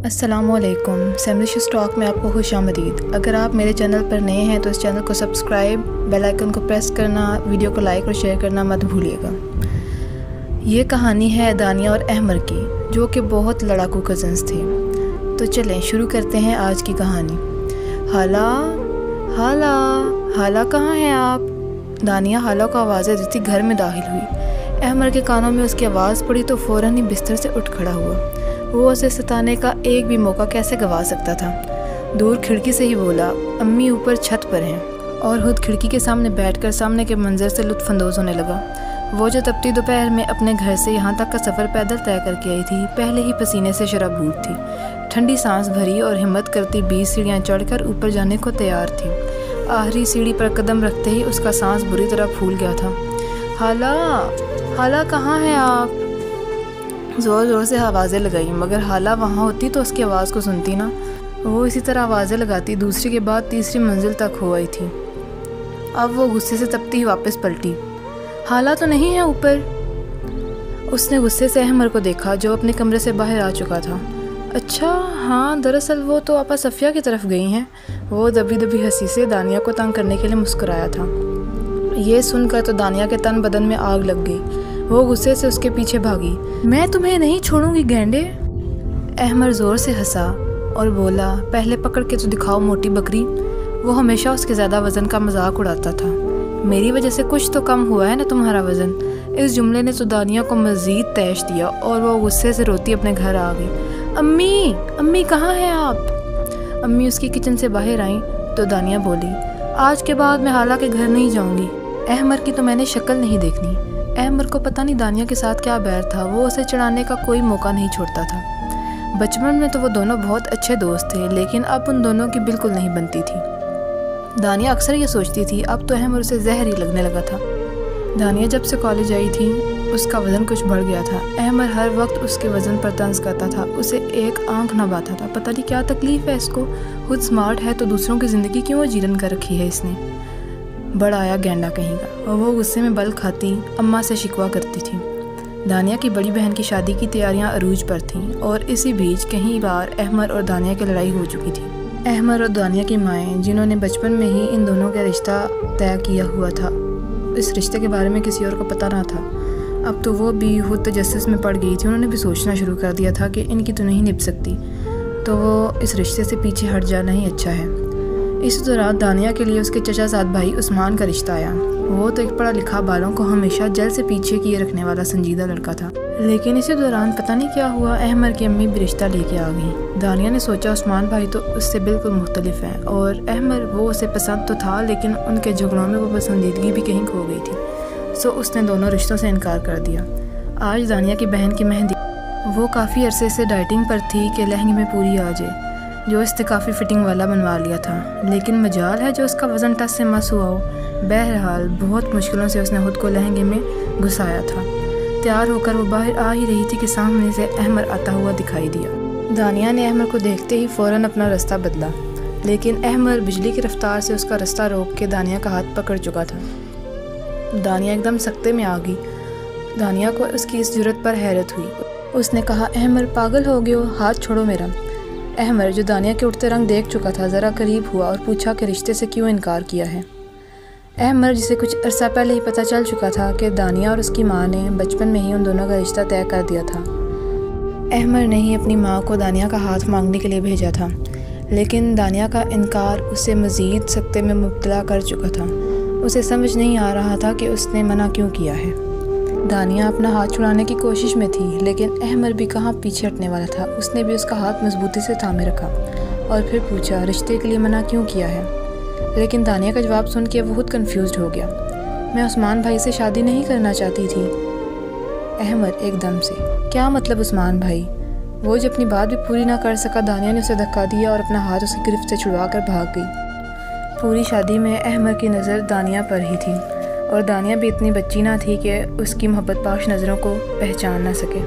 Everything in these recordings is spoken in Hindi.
अस्सलामुअलैकुम। सैमलिश स्टॉक में आपको खुशामदीद। अगर आप मेरे चैनल पर नए हैं तो इस चैनल को सब्सक्राइब, बेल आइकन को प्रेस करना, वीडियो को लाइक और शेयर करना मत भूलिएगा। ये कहानी है दानिया और अहमर की, जो कि बहुत लड़ाकू कज़न्स थे। तो चलें शुरू करते हैं आज की कहानी। हाला हाला हाला कहाँ हैं आप? दानिया हाला को आवाज़ें देती घर में दाखिल हुई। अहमर के कानों में उसकी आवाज़ पड़ी तो फ़ौरन ही बिस्तर से उठ खड़ा हुआ। वो उसे सताने का एक भी मौका कैसे गंवा सकता था। दूर खिड़की से ही बोला, अम्मी ऊपर छत पर हैं, और खुद खिड़की के सामने बैठकर सामने के मंजर से लुत्फ़अंदोज़ होने लगा। वो जो तपती दोपहर में अपने घर से यहाँ तक का सफ़र पैदल तय करके आई थी, पहले ही पसीने से शराबूर थी। ठंडी सांस भरी और हिम्मत करती 20 सीढ़ियाँ चढ़कर ऊपर जाने को तैयार थी। आखिरी सीढ़ी पर कदम रखते ही उसका सांस बुरी तरह फूल गया था। हाला हाला कहाँ हैं आप? ज़ोर ज़ोर से आवाज़ें लगाई, मगर हाला वहाँ होती तो उसकी आवाज़ को सुनती ना। वो इसी तरह आवाज़ें लगाती दूसरी के बाद तीसरी मंजिल तक हो आई थी। अब वो गुस्से से तपती ही वापस पलटी। हाला तो नहीं है ऊपर? उसने गुस्से से अहमर को देखा, जो अपने कमरे से बाहर आ चुका था। अच्छा हाँ, दरअसल वो तो आपा सफ़िया की तरफ गई हैं। वो दबी दबी हंसी से दानिया को तंग करने के लिए मुस्कुराया था। ये सुनकर तो दानिया के तन बदन में आग लग गई। वो गुस्से से उसके पीछे भागी। मैं तुम्हें नहीं छोड़ूंगी गेंडे। अहमर ज़ोर से हंसा और बोला, पहले पकड़ के तो दिखाओ मोटी बकरी। वो हमेशा उसके ज़्यादा वज़न का मजाक उड़ाता था। मेरी वजह से कुछ तो कम हुआ है ना तुम्हारा वज़न। इस जुमले ने तो दानिया को मज़ीद तैश दिया और वो गुस्से से रोती अपने घर आ गई। अम्मी अम्मी कहाँ हैं आप? अम्मी उसकी किचन से बाहर आईं तो दानिया बोली, आज के बाद मैं हाला के घर नहीं जाऊँगी। अहमर की तो मैंने शक्ल नहीं देखनी। अहमर को पता नहीं दानिया के साथ क्या बैर था, वो उसे चिढ़ाने का कोई मौका नहीं छोड़ता था। बचपन में तो वो दोनों बहुत अच्छे दोस्त थे, लेकिन अब उन दोनों की बिल्कुल नहीं बनती थी। दानिया अक्सर ये सोचती थी, अब तो अहमर उसे जहर ही लगने लगा था। दानिया जब से कॉलेज आई थी, उसका वज़न कुछ बढ़ गया था। अहमर हर वक्त उसके वज़न पर तंज करता था, उसे एक आंख न बाता था। पता नहीं क्या तकलीफ़ है इसको। खुद स्मार्ट है तो दूसरों की ज़िंदगी क्यों जीरन कर रखी है इसने। बड़ा आया गेंडा कहीं का। और वो गुस्से में बल खाती अम्मा से शिकवा करती थी। दानिया की बड़ी बहन की शादी की तैयारियां अरूज पर थीं, और इसी बीच कई बार अहमर और दानिया की लड़ाई हो चुकी थी। अहमर और दानिया की माएँ, जिन्होंने बचपन में ही इन दोनों का रिश्ता तय किया हुआ था, इस रिश्ते के बारे में किसी और को पता ना था। अब तो वो भी खुद तजस्सुस में पड़ गई थी। उन्होंने भी सोचना शुरू कर दिया था कि इनकी तो नहीं निभ सकती, तो वो इस रिश्ते से पीछे हट जाना ही अच्छा है। इस दौरान दानिया के लिए उसके चचा साथ भाई उस्मान का रिश्ता आया। वो तो एक पढ़ा लिखा, बालों को हमेशा जल से पीछे किए रखने वाला संजीदा लड़का था। लेकिन इसी दौरान पता नहीं क्या हुआ, अहमर की अम्मी भी रिश्ता लेके आ गई। दानिया ने सोचा उस्मान भाई तो उससे बिल्कुल मुख्तलिफ है, और अहमर वो उसे पसंद तो था, लेकिन उनके झगड़ों में वो पसंदीदगी भी कहीं खो गई थी। सो उसने दोनों रिश्तों से इनकार कर दिया। आज दानिया की बहन की मेहंदी। वो काफ़ी अरसे से डाइटिंग पर थी कि लहंगे में पूरी आ जाए, जो इसने काफ़ी फिटिंग वाला बनवा लिया था। लेकिन मजाल है जो उसका वज़न टस से मस हुआ हो। बहरहाल बहुत मुश्किलों से उसने खुद को लहंगे में घुसाया था। तैयार होकर वो बाहर आ ही रही थी कि सामने से अहमर आता हुआ दिखाई दिया। दानिया ने अहमर को देखते ही फ़ौरन अपना रास्ता बदला, लेकिन अहमर बिजली की रफ्तार से उसका रास्ता रोक के दानिया का हाथ पकड़ चुका था। दानिया एकदम सख्ते में आ गई। दानिया को उसकी इस जुर्रत पर हैरत हुई। उसने कहा, अहमर पागल हो गए हो, हाथ छोड़ो मेरा। अहमर, जो दानिया के उठते रंग देख चुका था, ज़रा करीब हुआ और पूछा कि रिश्ते से क्यों इनकार किया है। अहमर, जिसे कुछ अरसा पहले ही पता चल चुका था कि दानिया और उसकी माँ ने बचपन में ही उन दोनों का रिश्ता तय कर दिया था। अहमर ने ही अपनी माँ को दानिया का हाथ मांगने के लिए भेजा था, लेकिन दानिया का इनकार उसे मज़ीद सख्ते में मुब्तला कर चुका था। उसे समझ नहीं आ रहा था कि उसने मना क्यों किया है। दानिया अपना हाथ छुड़ाने की कोशिश में थी, लेकिन अहमर भी कहाँ पीछे हटने वाला था। उसने भी उसका हाथ मजबूती से थामे रखा और फिर पूछा, रिश्ते के लिए मना क्यों किया है? लेकिन दानिया का जवाब सुन के वो खुद कन्फ्यूज़ हो गया। मैं उस्मान भाई से शादी नहीं करना चाहती थी। अहमर एकदम से, क्या मतलब उस्मान भाई? वो जब अपनी बात भी पूरी ना कर सका, दानिया ने उसे धक्का दिया और अपना हाथ उसकी गिरफ्त से छुड़वा कर भाग गई। पूरी शादी में अहमर की नज़र दानिया पर ही थी, और दानिया भी इतनी बच्ची ना थी कि उसकी मोहब्बत पाश नज़रों को पहचान ना सके।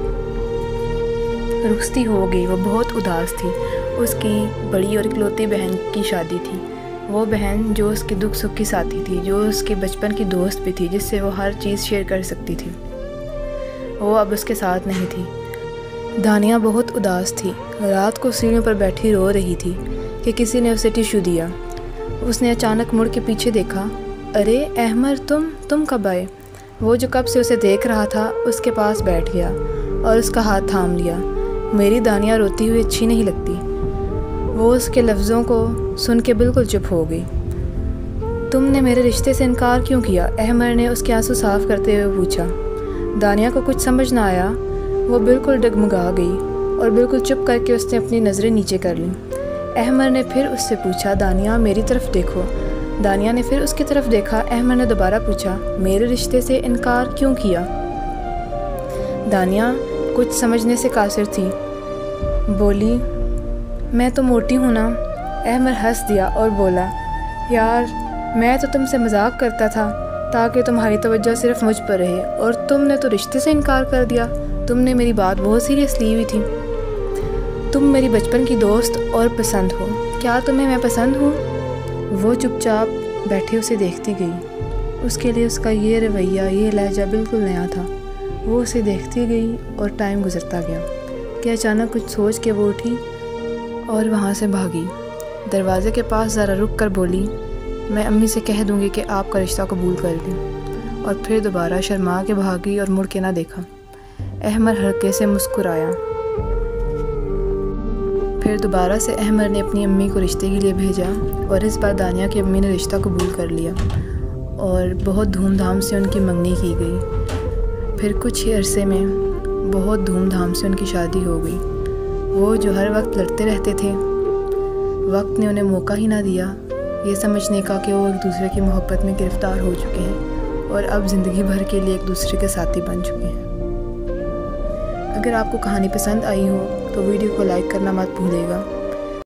रुखसती हो गई। वो बहुत उदास थी। उसकी बड़ी और इकलौती बहन की शादी थी। वो बहन जो उसके दुख सुख की साथी थी, जो उसके बचपन की दोस्त भी थी, जिससे वो हर चीज़ शेयर कर सकती थी, वो अब उसके साथ नहीं थी। दानिया बहुत उदास थी। रात को सीढ़ियों पर बैठी रो रही थी कि किसी ने उसे टिश्यू दिया। उसने अचानक मुड़ के पीछे देखा। अरे अहमर, तुम कब आए? वो जो कब से उसे देख रहा था उसके पास बैठ गया और उसका हाथ थाम लिया। मेरी दानिया रोती हुई अच्छी नहीं लगती। वो उसके लफ्ज़ों को सुन के बिल्कुल चुप हो गई। तुमने मेरे रिश्ते से इनकार क्यों किया? अहमर ने उसके आंसू साफ करते हुए पूछा। दानिया को कुछ समझ ना आया। वो बिल्कुल डगमगा गई और बिल्कुल चुप करके उसने अपनी नज़रें नीचे कर लीं। अहमर ने फिर उससे पूछा, दानिया मेरी तरफ देखो। दानिया ने फिर उसकी तरफ देखा। अहमर ने दोबारा पूछा, मेरे रिश्ते से इनकार क्यों किया? दानिया कुछ समझने से कासिर थी। बोली, मैं तो मोटी हूँ ना। अहमर हंस दिया और बोला, यार मैं तो तुमसे मजाक करता था ताकि तुम्हारी तवज्जो सिर्फ मुझ पर रहे, और तुमने तो रिश्ते से इनकार कर दिया। तुमने मेरी बात बहुत सीरियस ली हुई थी। तुम मेरी बचपन की दोस्त और पसंद हो। क्या तुम्हें मैं पसंद हूँ? वो चुपचाप बैठे उसे देखती गई। उसके लिए उसका ये रवैया, ये लहजा बिल्कुल नया था। वो उसे देखती गई और टाइम गुजरता गया कि अचानक कुछ सोच के वो उठी और वहाँ से भागी। दरवाज़े के पास ज़रा रुक कर बोली, मैं अम्मी से कह दूँगी कि आपका रिश्ता कबूल कर लें। और फिर दोबारा शर्मा के भागी और मुड़ के ना देखा। अहमर हल्के से मुस्कुराया। फिर दोबारा से अहमर ने अपनी अम्मी को रिश्ते के लिए भेजा और इस बार दानिया की अम्मी ने रिश्ता कबूल कर लिया और बहुत धूमधाम से उनकी मंगनी की गई। फिर कुछ ही अरसे में बहुत धूमधाम से उनकी शादी हो गई। वो जो हर वक्त लड़ते रहते थे, वक्त ने उन्हें मौका ही ना दिया ये समझने का कि वो एक दूसरे की मोहब्बत में गिरफ़्तार हो चुके हैं और अब ज़िंदगी भर के लिए एक दूसरे के साथी बन चुके हैं। अगर आपको कहानी पसंद आई हो तो वीडियो को लाइक करना मत भूलिएगा।